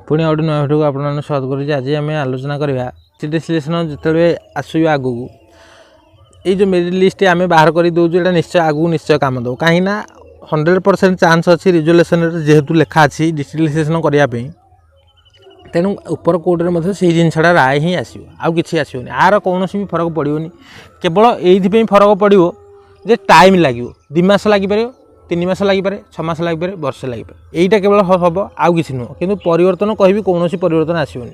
पुणी गोटे नुआ भिडियो आपको स्वागत करुँच। आज आम आलोचना करवा सीट सिलेक्शन जिते आसू आगू ये जो मेरिट लिस्ट आम बाहर कर दूँ ये निश्चय आगू निश्चय कम दो कहीं 100% चांस अच्छी रिजोल्यूशन जेहेतु लिखा अच्छी डिस्ट्रिक्ट सिलेक्शन करने तेणु उपर कोर्टे से जिनसा राय ही आसो आउ कि आसोनी आर कौन भी फरक पड़ोनी केवल ये फरक पड़ो जे टाइम लगे 2 मास लगिपर 3 मास लगिपे 6 मास लगिपे वर्षे लगिपे यहीटा केवल हम आउ कि नुह कि परिवर्तन कह कौन परिवर्तन आसोनी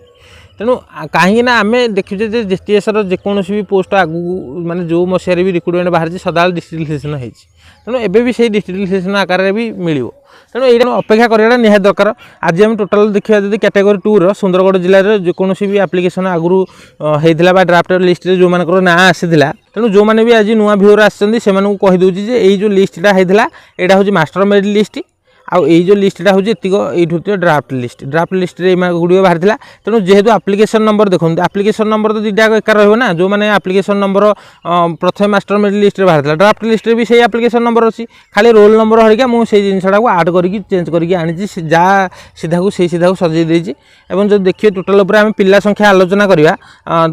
तेणु कहीं आम देखुचे जीटीएस जेकोसी भी पोस्ट आगू माने जो मसीह भी रिक्रुटमेंट बाहर सदा डिस्ट्रिक्ट सिलेक्शन होती तेणु एबे भी सही डिस्ट्रिक्ट सिलेक्शन आकार भी मिल तेणु ये अपेक्षा करवाटा निहाती दरकार। आज हम टोटाल देखा जब कैटेगोरी 2 सुंदरगढ़ जिले में जेकोसी भी एप्लिकेशन आगु होता ड्राफ्ट लिस्ट जो मानकर ना आसाला तेणु जो मैंने भी आज नुआ व्यूअर आसको कहीदे ये जो लिस्टा होता यहाँ हूँ मास्टर मेरिट लिस्ट आउ ये जो लिस्टा हूँ ये ड्राफ्ट लिस्ट गुड़ बाहर तेणु जेहेतु एप्लिकेशन नंबर देखो एप्लिकेशन नंबर तो दुटा एका रहा जो मैंने एप्लिकेशन नंबर प्रथम मास्टर मेरिट लिस्ट बाहर ड्राफ्ट लिस्ट भी सही एप्लिकेशन नंबर अच्छी खाली रोल नंबर हरिका मुझे जिनसा आड करके चेंज करके आनी जहाँ सीधा को सीधा को सजाई देती और जो देखिए टोटाल आम पिला संख्या आलोचना करवा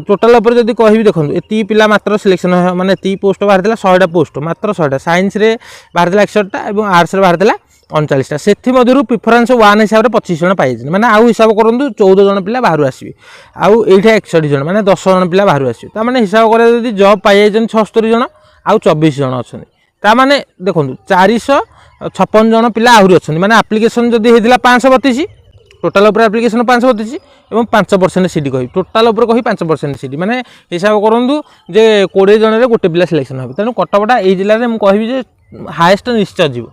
टोटाल जब कह देखो ये पिला मात्र सिलेक्शन माने ये पोस्ट बाहर 100टा पोस्ट मात्र 100टा साइंस बाहर 61टा और आर्ट्स बाहर 39टा से प्रिफरेन्स 1 हिसाब से 25 जन पाई मैंने आउ हिसाब करूँ 14 जन पिला बाहर आसवे आउ ये 61 जन मैंने 10 जन पिला बाहर आसवे ताने हिसाब कर जॉब पाई 76 जन आउ 24 जन अच्छा ताने देखो 456 जन पिला आहरी अच्छा मैंने एप्लिकेशन जब होता 532 टोटाल एप्लिकेशन 532 और 5% सीट कही टोटाल कही 5% सीट मैंने हिसाब करूँ जे 20 जन गोटे पिला सिलेक्शन हो तेणु कटकटा ये जिले में मुझे हाएस्ट निश्चय जीव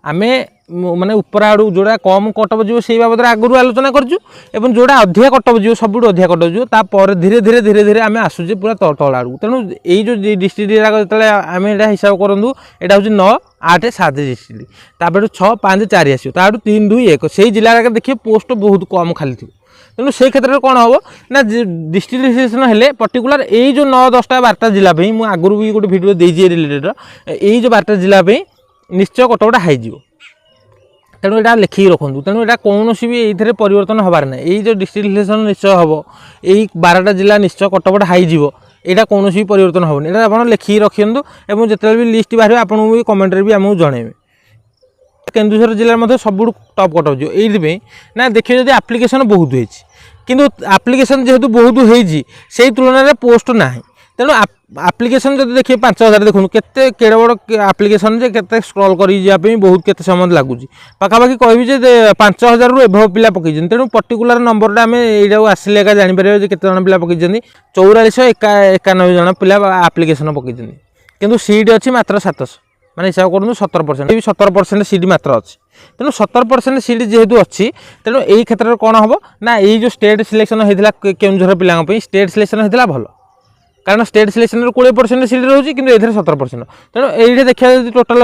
आमे माने ऊपर आड़ू जोड़ा कम कटअप जीव से बाबद आगुरी आलोचना करूँ जोड़ा अधिका कटअप जीव सब अधिका कटअप जीव तापर धीरे धीरे धीरे धीरे आम आसूचे पूरा तल आड़ू तेणु यही जो डिस्ट्रिक्ट जो आम यहाँ हिसाब करूँ यहाँ हूँ 9, 8, 7 डिस्ट्रिक्ट तापर 6, 5, 4 आसो तार 3, 2, 1 से जिले देखिए पोस्ट बहुत कम खाली थी तेणु से क्षेत्र में कौन हम ना डिस्ट्रिक्ट सिलेक्शन हेले पर्टिकुलर यही जो 9, 10टा 12टा जिला मुझे आगुरी भी गोटे भिडियो देजी रिलेटेड यही जो 12टा जिला निश्चय कटकटा हाईज तेणु यहाँ लिखिकी रखुँ तेणु यहाँ कौन भी ये परिवर्तन हबार ना यही जो डिस्ट्रिक्ट सिलेक्शन निश्चय हम यही 12टा जिला निश्चय कटकटा हाईज यहाँ कौन भी परिवर्तन हेनी यहाँ आप लिखिकी रखिंतु और जिते भी लिस्ट बाहर आपको भी कमेंट भी आमको जनइबे। केन्दुझर जिले में सब टॉप कटअप जो ये ना देखिए जब एप्लिकेशन बहुत होती किंतु एप्लिकेशन जेहेतु बहुत होती तुलन में पोस्ट ना तेणु एप्लिकेशन जब देखिए 5000 देखो केते केड़े बड़ एप्लिकेशन जे केते स्क्रॉल करी जापे बहुत केते समय लागुची पाखापाखि कहबी जे 5000 रु एभव पिला पकई तेणु पर्टिकुलर नंबरटा आम यहाँ आसिले एका जापर केते जन पिला पकई 4491 जन पिला एप्लिकेशन पकई किंतु सीट अच्छी मात्र 700 माने हिसाब करूँ 70% भी 70% सीट मात्र अच्छी तेणु 70% सीट जेहेतु अच्छी तेणु यही क्षेत्र में कौन हम ना यही जो स्टेट सिलेक्शन होता केन्दुझर पिलांई स्टेट सिलेक्शन होता भल कारण स्टेट सिलेक्शन 20% सीट रोचे कि 17% तेणु ये देखा टोटाल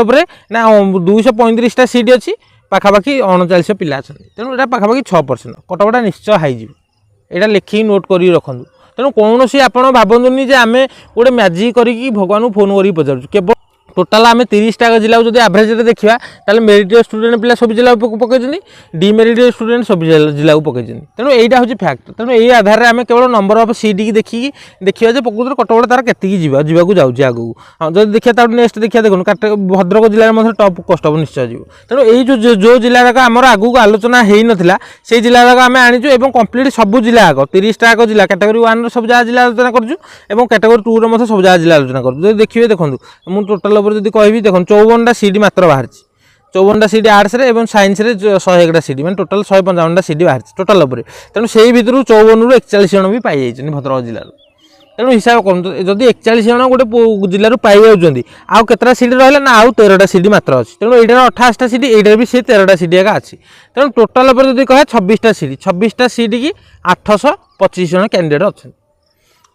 ना 235टा सीट अच्छी पाखापाखि 39 पिला अच्छा तेणु यहाँ पाखापाखि 6% कटकटा निश्चय हाईज यहाँ लिखिकी नोट कर रखुँ तेणु कौन सी आप भावनी आम गोटे मैजिक करके भगवान को फोन कर पचार केवल टोटाल आम 30टा जिला जो एवरेज देखा ताल मेरिट स्टूडेंट पिला सब जिला पकई डिमेरिट स्टूडेंट सब जिला पकई तेणु यहाँ हूँ फैक्ट तेणु यही आधार में आम केवल नंबर ऑफ सीट की देखिए देखा प्रकृत कटकटा तार के जावाक जाऊँगी आगू हाँ जब देखिए तार नेक्स्ट देखिए देखो भद्रक जिले में टॉप कटअप निश्चय जीव तेणु यही जो जिला आम आगू आलोचना हो नाला से जिला आम आनीचु और कम्प्लीट सब जिला आग 30टा आग जिला कैटेगरी 1 सब जगह जिला आलोचना करूँ कैटेगरी 2 सब जगह जिला आलोचना करूँ देखिए देखो मुझे टोटाल जब कहि देखो 54टा सीट मात्र बाहर 54टा सीट आर्ट्स और साइंस 101टा सीट मैं टोटाल 155टा सीट बाहर टोटाल तेणु से भर 54 रु 41 जन भी पाई भद्रक जिलूर तेणु हिसाब करूँ जदि 41 जन गोटे जिलूर पाई जाऊँगी आउ केतटा सीट रहा ना आउ 13टा सीट मात्र अच्छी तेणु यहाँ 28टा सीट यहाँ भी से 13टा सीट एका अच्छी तेणु टोटाल जब कहे 26टा सीट की 825 जन कैंडिडेट अच्छा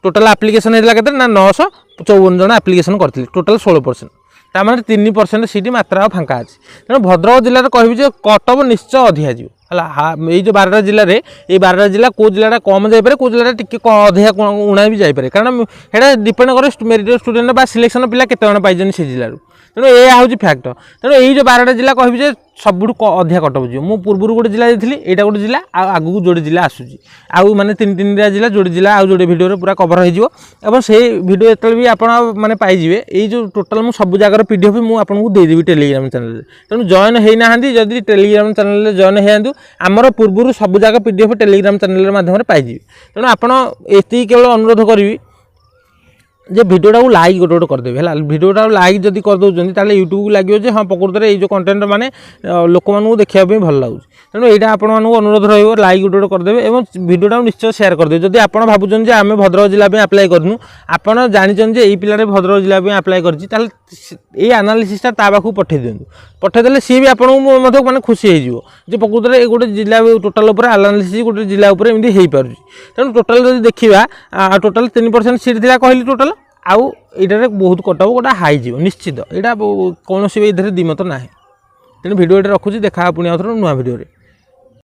टोटाल एप्लिकेशन होता के ना 954 जन एप्लिकेशन करते टोटाल 16% तार 3% सीट मात्रा फांका अच्छी तेणु भद्रक जिले में कह कटअप निश्चय अधिका जीव है ये 12टा जिले में ये 12टा जिला कौ जिला कम जापे कौ जिला टी अधिका उणा भी जापे कारण यहाँ डिपेंड करे मेरिट स्टूडेंट सिलेक्शन पिला केते जन पाई से जिलूर ତେଣୁ ଏହା ହେଉଛି ଫ୍ୟାକ୍ଟ। ତେଣୁ ଏଇ ଯେଉଁ 12ଟା ଜିଲ୍ଲା କହିବି ଯେ ସବୁଠୁ ଅଧିକା କଟଅଫ୍ ଯିବ। ମୁଁ ପୂର୍ବରୁ ଗୋଟେ ଜିଲ୍ଲା ଦେଇଥିଲି, ଏଇଟା ଗୋଟେ ଜିଲ୍ଲା, ଆଉ ଆଗକୁ ଯୋଡ଼େ ଜିଲ୍ଲା ଆସୁଛି, ଆଉ ମାନେ 3-3ଟା ଜିଲ୍ଲା, ଯୋଡ଼େ ଜିଲ୍ଲା ଆଉ ଯୋଡ଼େ ଭିଡ଼ିଓରେ ପୁରା କଭର୍ ହେଇଯିବ। ଏବଂ ସେଇ ଭିଡ଼ିଓ ଯେତେବେଳେ ବି ଆପଣ ମାନେ ପାଇଯିବେ, ଏଇ ଯେଉଁ ଟୋଟାଲ୍ ମୁଁ ସବୁ ଜାଗାର PDF ମୁଁ ଆପଣଙ୍କୁ ଦେଇଦେବି ଟେଲିଗ୍ରାମ ଚ୍ୟାନେଲରେ। ତେଣୁ ଜଏନ୍ ହେଇନାହାନ୍ତି ଯଦି ଟେଲିଗ୍ରାମ ଚ୍ୟାନେଲରେ ଜଏନ୍ ହେଇଯାଆନ୍ତୁ। ଆମର ପୂର୍ବରୁ ସବୁ ଜାଗା PDF ଟେଲିଗ୍ରାମ ଚ୍ୟାନେଲ ମାଧ୍ୟମରେ ପାଇଯିବେ। ତେଣୁ ଆପଣ ଏତିକି କେବଳ ଅନୁରୋଧ କରିବି যে ভিডিওটাକୁ ଲାଇକ୍ ଗୋଟେ କରିଦେବେ ହେଲା। ଭିଡ଼ିଓଟାକୁ ଲାଇକ୍ ଯଦି କରିଦେଉଛନ୍ତି ତାହେଲେ ୟୁଟ୍ୟୁବକୁ ଲାଗିବ ଯେ ହଁ ପ୍ରକୃତରେ ଏଇ ଯେଉଁ କଣ୍ଟେଣ୍ଟ ମାନେ ଲୋକମାନଙ୍କୁ ଦେଖିବା ପାଇଁ ଭଲ ଲାଗୁଛି। ତେଣୁ ଏଇଟା ଆପଣମାନଙ୍କୁ ଅନୁରୋଧ ରହିବ, ଲାଇକ୍ ଗୋଟେ କରିଦେବେ ଏବଂ ଭିଡ଼ିଓଟାକୁ ନିଶ୍ଚୟ ସେୟାର କରିଦେବେ। ଯଦି ଆପଣ ଭାବୁଛନ୍ତି ଯେ ଆମେ ଭଦ୍ରକ ଜିଲ୍ଲା ପାଇଁ ଆପ୍ଲାଏ କରିନୁ, ଆପଣ ଜାଣିଛନ୍ତି ଯେ ଏଇ ପିଲାଟେ ଭଦ୍ରକ ଜିଲ୍ଲା ପାଇଁ ଆପ୍ଲାଏ କରିଛି, ତାହେଲେ ଏଇ ଆନାଲିସିସ୍ଟା ତା ପାଖକୁ ପଠାଇ ଦିଅନ୍ତୁ। ପଠାଇଦେଲେ ସିଏ ବି ଆପଣଙ୍କୁ ମଧ୍ୟ ମାନେ ଖୁସି ହେଇଯିବ ଯେ ପ୍ରକୃତରେ ଏ ଗୋଟେ ଜିଲ୍ଲା ଟୋଟାଲ୍ ଉପରେ ଆନାଲିସିସ୍ ଗୋଟେ ଜିଲ୍ଲା ଉପରେ ଏମିତି ହେଇପାରୁଛି। ତେଣୁ ଟୋଟାଲ୍ ଯଦି ଦେଖିବା ଟୋଟାଲ୍ 3% ସିଟ୍ ଥିଲା କହିଲି ଟୋଟାଲ୍, ଆଉ ଏଇଟାରେ ବହୁତ କଟଅଫ୍ ଗୋଟେ ହାଇ ଯିବ ନିଶ୍ଚିତ। ଏଇଟା କୌଣସି ବି ଏଥିରେ ଦ୍ୱିମତ ନାହିଁ। ତେଣୁ ଭିଡ଼ିଓ ଏଠି ରଖୁଛି, ଦେଖା ପୁଣି ଆଉ ଥରେ ନୂଆ ଭିଡ଼ିଓରେ।